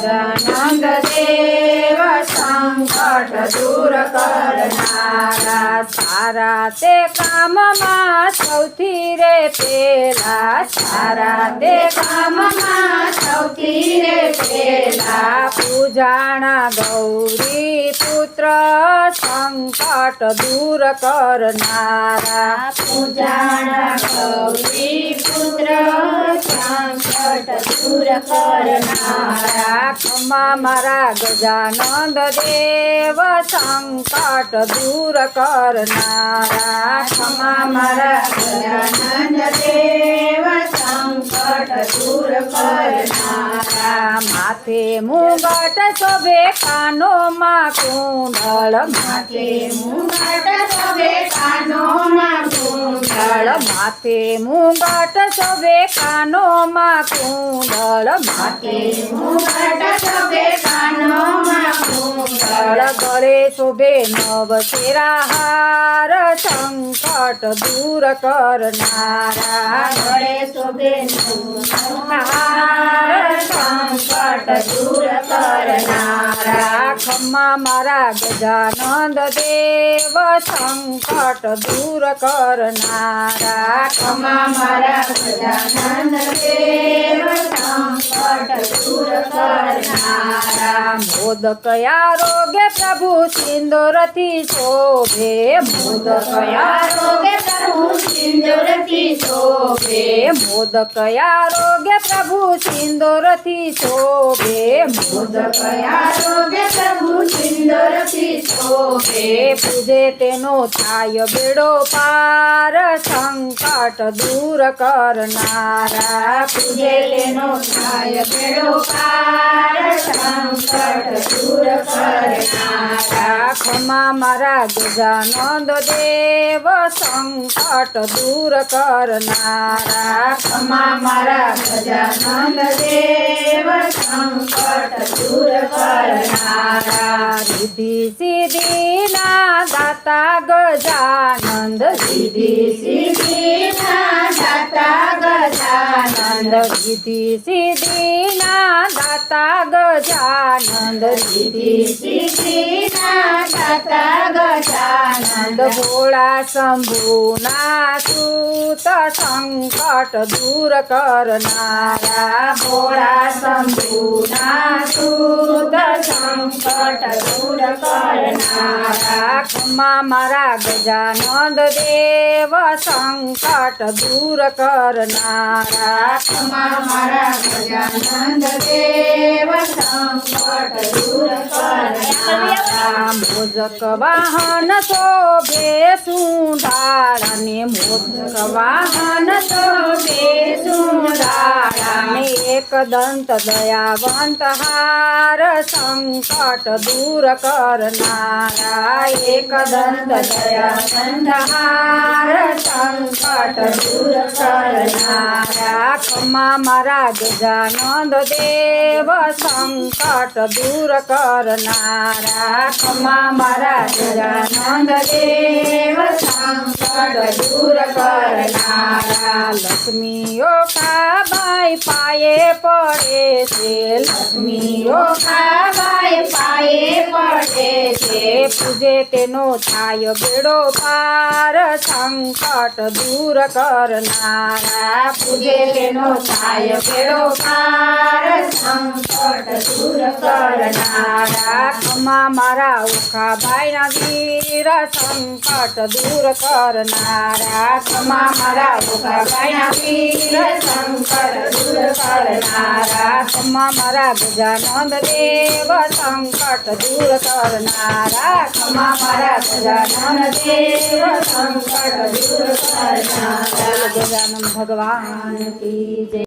ગજાનંદ દેવ સંકટ દૂર કરનારા સારા તે કામમાં સૌથી રે પેલા સારા તે કામમાં સૌથી રે પેલા પૂજાણા ગૌરી પુત્ર સંકટ દૂર કરનારા પૂજાણા ગૌરી પુત્ર સંકટ દૂર કરનારા ખમા મારા ગજાનંદ દેવ સંકટ દૂર કરનારા ખમા મારા ગજાનંદ દેવ સંકટ દૂર કરનારા માથે મુગટ શોભે કાનોમાં કુંડળ માથે મુગટ શોભે કાનોમાં કુંડળ માથે મુગટ શોભે કાનોમાં કુંડળ માથે મુગટ શોભે કાનોમાં કુંડળ ગળે શોભે નવ શેરા હાર સંકટ દૂર કરનારા ગળે શોભે નવ હાર સંકટ દૂર કરનારા ખમા મારા ગજાનંદ દેવ સંકટ દૂર કરનારા ખમા મારા ગજાનંદ દેવ સંકટ દૂર કરનારા મોદક આરોગ્ય પ્રભુ સિંદૂરથી શોભે મોદક આરોગ્ય પ્રભુ સિંદૂરથી શોભે મોદક આરોગ્ય પ્રભુ સિંદૂરથી શોભે મોદક આરોગ્ય પ્રભુ સિંદૂરથી શોભે પૂજે તેનો થાય બેડો પાર સંકટ દૂર કરનારા પૂજે તેનો થાય બેડો પાર સંકટ દૂર કરનારા ખમા મારા ગજાનંદ દેવ સંકટ દૂર કરનારા ખમા મારા ગજાનંદ દેવ સંકટ દૂર કરનારા રિદ્ધિ સિદ્ધિના દાતા ગજાનંદ રિદ્ધિ સિદ્ધિના દાતા ગજાનંદ રિદ્ધિ સિદ્ધિના દાતા ગજાનંદ રિદ્ધિ સિદ્ધિના દાતા ગજાનંદ ભોળા શંભુના સૂત સંકટ દૂર કરનારા ભોળા શંભુના સૂત સંકટ દૂર કરનારા ખમા મારા ગજાનંદ દેવ સંકટ દૂર કરનારા ખમા મારા ગજાનંદ દેવ સંકટ દૂર કરનારા મોદક વાહન શોભે સુંધાળાને મોદક વાહન શોભે સુંધાળાને એક દંત દયાવંત હાર સંકટ દૂર કરનારા એક દંત દયાવંત હાર સંકટ દૂર કરનારા ખમા મારા ગજાનંદ દેવ સંકટ દૂર કરનારા ખમા મારા ગજાનંદ દેવ સંકટ દૂર કરનારા લક્ષ્મીઓ કાબાઈ પાયે પડે છે લક્ષ્મીઓ કાબાઈ પાયે પડે છે પૂજે તેનો થાય બેડો પાર સંકટ દૂર કરનારા પૂજે તેનો થાય બેડો પાર સંકટ દૂર કરનારા ખમા મારા ઉખાભાઈના વીર સંકટ દૂર કરનારા ખમા મારા ઉખાભાઈના વીર સંકટ દૂર કરનારા ખમા મારા ગજાનંદ દેવ સંકટ દૂર કરનારા ખમા મારા ગજાનંદ દેવ સંકટ દૂર કરનારા ગજાનંદ ભગવાન કી જય।